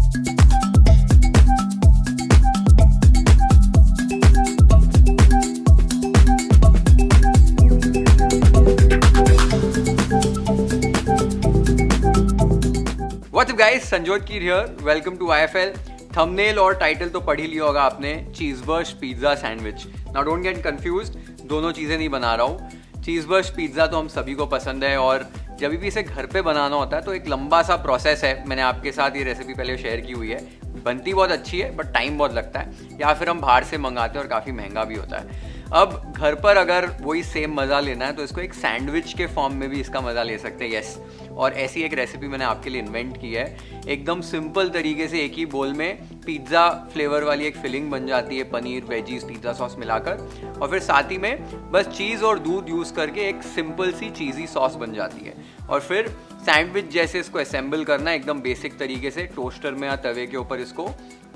What's up guys, Sanjyot Keer here. Welcome to IFL. Thumbnail और title तो पढ़ ही लिया होगा आपने, cheese burst pizza sandwich. Now don't get confused, दोनों चीज़ें नहीं बना रहा हूँ. चीज बर्स्ट पिज्ज़ा तो हम सभी को पसंद है और जब भी इसे घर पे बनाना होता है तो एक लंबा सा प्रोसेस है. मैंने आपके साथ ये रेसिपी पहले शेयर की हुई है. बनती बहुत अच्छी है बट टाइम बहुत लगता है, या फिर हम बाहर से मंगाते हैं और काफ़ी महंगा भी होता है. अब घर पर अगर वही सेम मज़ा लेना है तो इसको एक सैंडविच के फॉर्म में भी इसका मज़ा ले सकते हैं. यस, और ऐसी एक रेसिपी मैंने आपके लिए इन्वेंट की है. एकदम सिंपल तरीके से एक ही बोल में पिज़्ज़ा फ्लेवर वाली एक फिलिंग बन जाती है, पनीर, वेजीज, पिज़्ज़ा सॉस मिलाकर, और फिर साथ ही में बस चीज़ और दूध यूज़ करके एक सिंपल सी चीज़ी सॉस बन जाती है. और फिर सैंडविच जैसे इसको असेंबल करना है एकदम बेसिक तरीके से. टोस्टर में या तवे के ऊपर इसको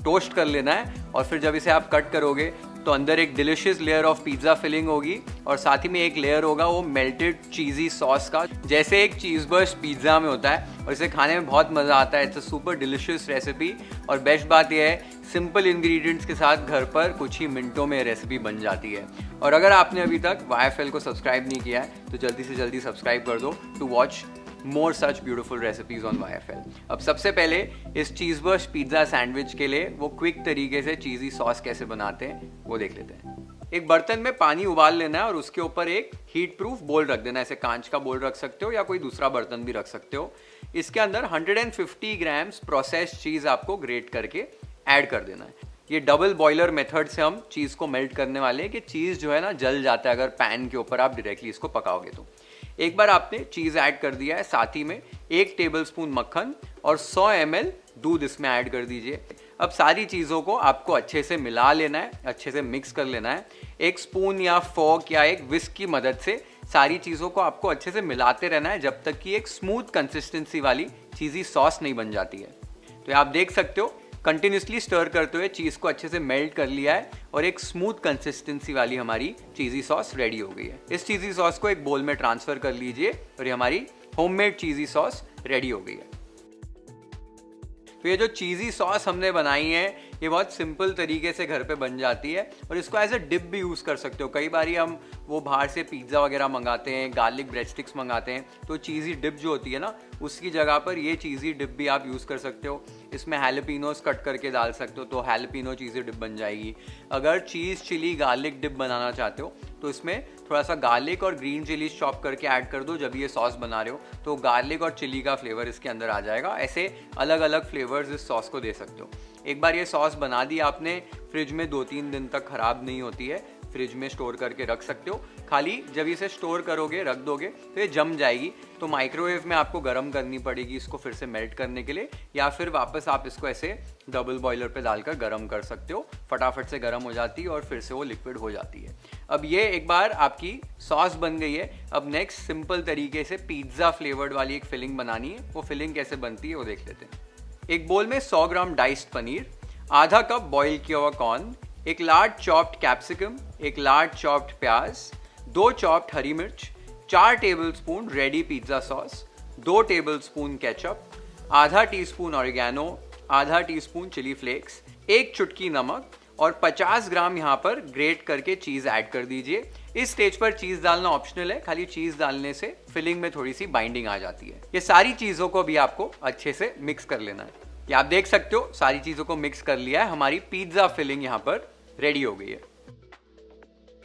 टोस्ट कर लेना है और फिर जब इसे आप कट करोगे तो अंदर एक delicious layer of pizza filling होगी और साथ ही में एक लेयर होगा वो मेल्टेड चीज़ी सॉस का, जैसे एक चीज़ बर्स्ट पिज़्ज़ा में होता है, और इसे खाने में बहुत मज़ा आता है. It's a super delicious recipe और बेस्ट बात यह है सिंपल इंग्रेडिएंट्स के साथ घर पर कुछ ही मिनटों में रेसिपी बन जाती है. और अगर आपने अभी तक YFL को सब्सक्राइब नहीं किया है तो जल्दी से जल्दी सब्सक्राइब कर दो to watch more such beautiful recipes on YFL. अब सबसे पहले इस चीज़ बर्स्ट पिज़्ज़ा सैंडविच के लिए वो क्विक तरीके से चीज़ी सॉस कैसे बनाते हैं वो देख लेते हैं. एक बर्तन में पानी उबाल लेना है और उसके ऊपर एक हीट प्रूफ बोल रख देना है. ऐसे कांच का बोल रख सकते हो या कोई दूसरा बर्तन भी रख सकते हो. इसके अंदर 150 ग्राम्स प्रोसेस्ड चीज़ आपको ग्रेट करके ऐड कर देना है. ये डबल बॉयलर मेथड से हम चीज़ को मेल्ट करने वाले हैं कि चीज़ जो है ना जल जाता है अगर पैन के ऊपर आप डायरेक्टली इसको पकाओगे तो. एक बार आपने चीज़ ऐड कर दिया है, साथ ही में 1 टेबलस्पून मक्खन और 100 ml दूध इसमें ऐड कर दीजिए. अब सारी चीज़ों को आपको अच्छे से मिला लेना है, अच्छे से मिक्स कर लेना है. एक स्पून या फोर्क या एक विस्क की मदद से सारी चीज़ों को आपको अच्छे से मिलाते रहना है जब तक कि एक स्मूथ कंसिस्टेंसी वाली चीज़ी सॉस नहीं बन जाती है. तो आप देख सकते हो कंटिन्यूसली स्टर करते हुए चीज़ को अच्छे से मेल्ट कर लिया है और एक स्मूथ कंसिस्टेंसी वाली हमारी चीज़ी सॉस रेडी हो गई है. इस चीज़ी सॉस को एक बोल में ट्रांसफ़र कर लीजिए और ये हमारी होममेड चीज़ी सॉस रेडी हो गई है. तो ये जो चीज़ी सॉस हमने बनाई है ये बहुत सिंपल तरीके से घर पे बन जाती है और इसको एज अ डिप भी यूज़ कर सकते हो. कई बार हम वो बाहर से पिज़्ज़ा वगैरह मंगाते हैं, गार्लिक ब्रेड स्टिक्स मंगाते हैं, तो चीज़ी डिप जो होती है ना उसकी जगह पर ये चीज़ी डिप भी आप यूज़ कर सकते हो. इसमें हैलोपिनोस कट करके डाल सकते हो तो हैलोपिनो चीज़ी डिप बन जाएगी. अगर चीज़ चिली गार्लिक डिप बनाना चाहते हो तो इसमें थोड़ा सा गार्लिक और ग्रीन चिली चॉप करके ऐड कर दो. जब ये सॉस बना रहे हो तो गार्लिक और चिली का फ्लेवर इसके अंदर आ जाएगा. ऐसे अलग अलग फ्लेवर्स इस सॉस को दे सकते हो. एक बार ये सॉस बना दी आपने, फ्रिज में 2-3 दिन तक ख़राब नहीं होती है, फ्रिज में स्टोर करके रख सकते हो. खाली जब इसे स्टोर करोगे, रख दोगे तो ये जम जाएगी, तो माइक्रोवेव में आपको गर्म करनी पड़ेगी इसको फिर से मेल्ट करने के लिए, या फिर वापस आप इसको ऐसे डबल बॉयलर पे डालकर गर्म कर सकते हो. फटाफट से गर्म हो जाती है और फिर से वो लिक्विड हो जाती है. अब ये एक बार आपकी सॉस बन गई है. अब नेक्स्ट सिंपल तरीके से पिज़्ज़ा फ्लेवर्ड वाली एक फिलिंग बनानी है. वो फिलिंग कैसे बनती है वो देख लेते हैं. एक बोल में 100 ग्राम डाइस्ड पनीर, आधा कप बॉईल किया हुआ कॉर्न, एक लार्ज चॉप्ड कैप्सिकम, एक लार्ज चॉप्ड प्याज, 2 चॉप्ड हरी मिर्च, 4 tablespoon ready pizza sauce, 2 tablespoon ketchup, आधा टीस्पून ऑरिगेनो, आधा टीस्पून चिली फ्लेक्स, 1 चुटकी नमक और 50 ग्राम यहाँ पर ग्रेट करके चीज़ ऐड कर दीजिए. इस स्टेज पर चीज़ डालना ऑप्शनल है, खाली चीज़ डालने से फिलिंग में थोड़ी सी बाइंडिंग आ जाती है. ये सारी चीज़ों को भी आपको अच्छे से मिक्स कर लेना है. ये आप देख सकते हो सारी चीज़ों को मिक्स कर लिया है. हमारी पिज़्ज़ा फिलिंग यहाँ पर रेडी हो गई है.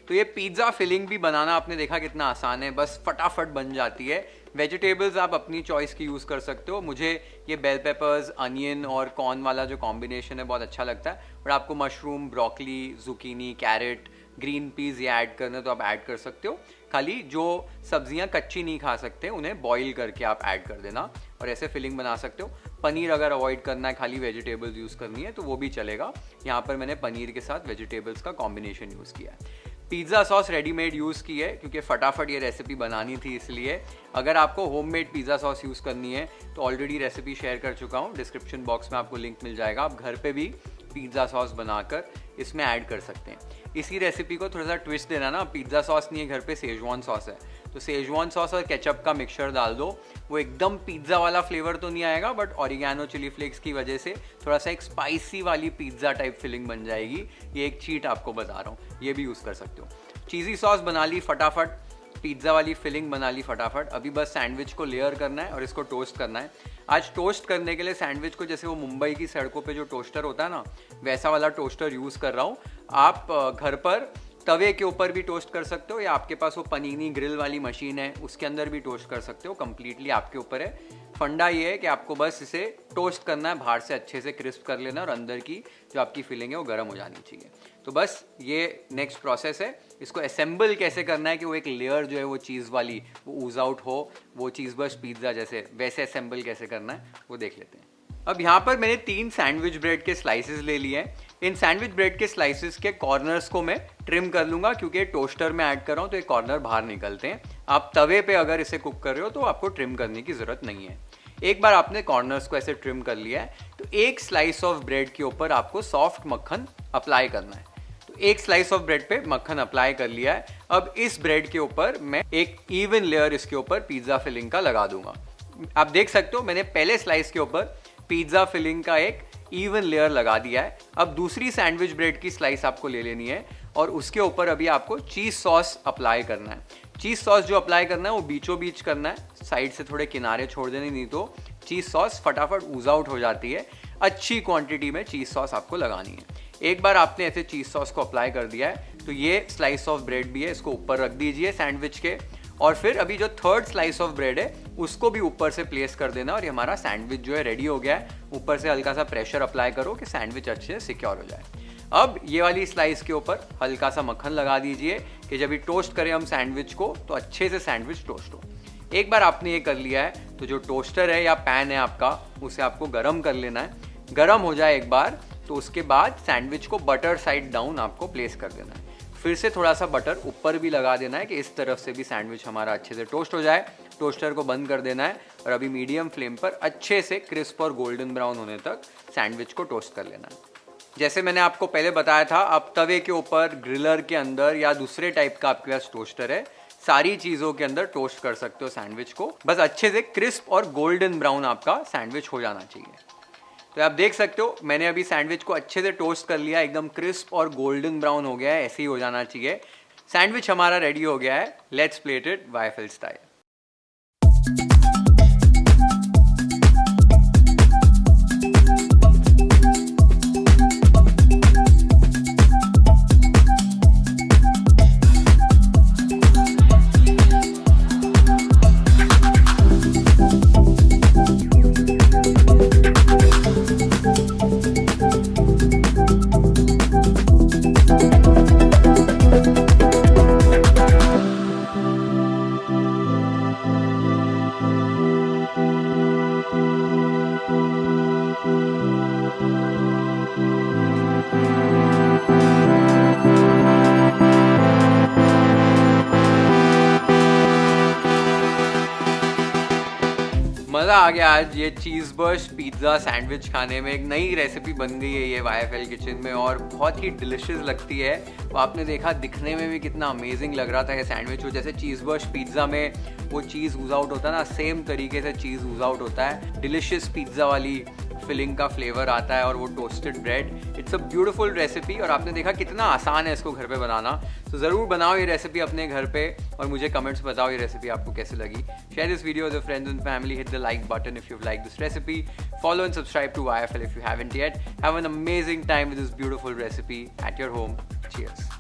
तो ये पिज़्ज़ा फिलिंग भी बनाना आपने देखा कितना आसान है, बस फटाफट बन जाती है. वेजिटेबल्स आप अपनी चॉइस की यूज़ कर सकते हो. मुझे ये बेल पेपर्स, अनियन और कॉर्न वाला जो कॉम्बिनेशन है बहुत अच्छा लगता है, और आपको mushroom, broccoli, zucchini, carrot, green peas ये ऐड करना तो आप ऐड कर सकते हो. खाली जो सब्जियां कच्ची नहीं खा सकते उन्हें बॉईल करके आप ऐड कर देना और ऐसे फिलिंग बना सकते हो. पनीर अगर अवॉइड करना है, खाली वेजिटेबल्स यूज़ करनी है तो वो भी चलेगा. यहाँ पर मैंने पनीर के साथ वेजिटेबल्स का कॉम्बिनेशन यूज़ किया है. पिज़्ज़ा सॉस रेडीमेड यूज़ की है क्योंकि फटाफट ये रेसिपी बनानी थी इसलिए. अगर आपको होममेड पिज़्ज़ा सॉस यूज़ करनी है तो ऑलरेडी रेसिपी शेयर कर चुका हूँ, डिस्क्रिप्शन बॉक्स में आपको लिंक मिल जाएगा. आप घर पे भी पिज़्ज़ा सॉस बनाकर इसमें ऐड कर सकते हैं. इसी रेसिपी को थोड़ा सा ट्विस्ट देना ना, पिज़्ज़ा सॉस नहीं है घर पे, शेजवान सॉस है, तो सेजवान सॉस और केचप का मिक्सचर डाल दो। वो एकदम पिज़्ज़ा वाला फ्लेवर तो नहीं आएगा, बट ऑरिगेनो चिली फ्लेक्स की वजह से थोड़ा सा एक स्पाइसी वाली पिज़्ज़ा टाइप फीलिंग बन जाएगी। ये एक चीट आपको बता रहा हूँ, ये भी यूज़ कर सकते हो। चीज़ी सॉस बना ली फटाफट, पिज़्ज़ा वाली फिलिंग बना ली फटाफट। अभी बस सैंडविच को लेयर करना है और इसको टोस्ट करना है। आज टोस्ट करने के लिए सैंडविच को जैसे वो मुंबई की सड़कों पे जो टोस्टर होता है ना, वैसा वाला टोस्टर यूज़ कर रहा हूँ। आप घर पर तवे के ऊपर भी टोस्ट कर सकते हो, या आपके पास वो पनीनी ग्रिल वाली मशीन है उसके अंदर भी टोस्ट कर सकते हो। कंप्लीटली आपके ऊपर है। फंडा ये है कि आपको बस इसे टोस्ट करना है, बाहर से अच्छे से क्रिस्प कर लेना, और अंदर की जो आपकी फिलिंग है वो गर्म हो जानी चाहिए। तो बस ये नेक्स्ट प्रोसेस है। इसको असेंबल कैसे करना है कि वो एक लेयर जो है वो चीज़ वाली वो ऊज आउट हो, वो चीज़ बस पिज़्ज़ा जैसे वैसे असेंबल कैसे करना है वो देख लेते हैं। अब यहाँ पर मैंने 3 सैंडविच ब्रेड के स्लाइसेस ले लिए हैं। इन सैंडविच ब्रेड के स्लाइसेस के कॉर्नर्स को मैं ट्रिम कर लूँगा, क्योंकि टोस्टर में ऐड कर रहा हूँ तो ये कॉर्नर बाहर निकलते हैं। आप तवे पे अगर इसे कुक कर रहे हो तो आपको ट्रिम करने की ज़रूरत नहीं है। एक बार आपने कॉर्नर्स को ऐसे ट्रिम कर लिया है तो एक स्लाइस ऑफ ब्रेड के ऊपर आपको सॉफ्ट मक्खन अप्लाई करना है। तो एक स्लाइस ऑफ ब्रेड पे मक्खन अप्लाई कर लिया है। अब इस ब्रेड के ऊपर मैं एक इवन लेयर इसके ऊपर पिज़्ज़ा फिलिंग का लगा दूंगा। आप देख सकते हो मैंने पहले स्लाइस के ऊपर पिज़्ज़ा फिलिंग का एक इवन लेयर लगा दिया है। अब दूसरी सैंडविच ब्रेड की स्लाइस आपको ले लेनी है और उसके ऊपर अभी आपको चीज़ सॉस अप्लाई करना है। चीज़ सॉस जो अप्लाई करना है वो बीचों बीच करना है, साइड से थोड़े किनारे छोड़ देने, नहीं तो चीज़ सॉस फटाफट ऊज आउट हो जाती है। अच्छी क्वांटिटी में चीज़ सॉस आपको लगानी है। एक बार आपने ऐसे चीज़ सॉस को अप्लाई कर दिया है तो ये स्लाइस ऑफ ब्रेड भी है, इसको ऊपर रख दीजिए सैंडविच के, और फिर अभी जो थर्ड स्लाइस ऑफ ब्रेड है उसको भी ऊपर से प्लेस कर देना, और ये हमारा सैंडविच जो है रेडी हो गया है। ऊपर से हल्का सा प्रेशर अप्लाई करो कि सैंडविच अच्छे से सिक्योर हो जाए। अब ये वाली स्लाइस के ऊपर हल्का सा मक्खन लगा दीजिए कि जब भी टोस्ट करें हम सैंडविच को तो अच्छे से सैंडविच टोस्ट हो। एक बार आपने ये कर लिया है तो जो टोस्टर है या पैन है आपका, उसे आपको गर्म कर लेना है। गर्म हो जाए एक बार तो उसके बाद सैंडविच को बटर साइड डाउन आपको प्लेस कर देना है। फिर से थोड़ा सा बटर ऊपर भी लगा देना है कि इस तरफ से भी सैंडविच हमारा अच्छे से टोस्ट हो जाए। टोस्टर को बंद कर देना है और अभी मीडियम फ्लेम पर अच्छे से क्रिस्प और गोल्डन ब्राउन होने तक सैंडविच को टोस्ट कर लेना है। जैसे मैंने आपको पहले बताया था, आप तवे के ऊपर, ग्रिलर के अंदर या दूसरे टाइप का आपके पास टोस्टर है, सारी चीज़ों के अंदर टोस्ट कर सकते हो सैंडविच को। बस अच्छे से क्रिस्प और गोल्डन ब्राउन आपका सैंडविच हो जाना चाहिए। तो आप देख सकते हो मैंने अभी सैंडविच को अच्छे से टोस्ट कर लिया, एकदम क्रिस्प और गोल्डन ब्राउन हो गया है, ऐसे ही हो जाना चाहिए। सैंडविच हमारा रेडी हो गया है। Let's plate it YFL style. मज़ा आ गया आज ये चीज़ बर्स्ट पिज़्ज़ा सैंडविच खाने में। एक नई रेसिपी बन गई है ये वाईएफएल किचन में और बहुत ही डिलिशियस लगती है। तो आपने देखा दिखने में भी कितना अमेजिंग लग रहा था ये सैंडविच। वो जैसे चीज़ बर्स्ट पिज़्ज़ा में वो चीज़ ऊज आउट होता है ना, सेम तरीके से चीज़ ऊज आउट होता है। डिलिशियस पिज़्ज़ा वाली फिलिंग का फ्लेवर आता है और वो toasted bread. It's a beautiful recipe और आपने देखा कितना आसान है इसको घर पे बनाना। तो ज़रूर बनाओ ये रेसिपी अपने घर पे और मुझे कमेंट्स बताओ ये रेसिपी आपको कैसे लगी। Share this video with your friends and family, hit the like button if you've liked this recipe, follow and subscribe to YFL if you haven't yet. Have an amazing time with this beautiful recipe at your home. Cheers.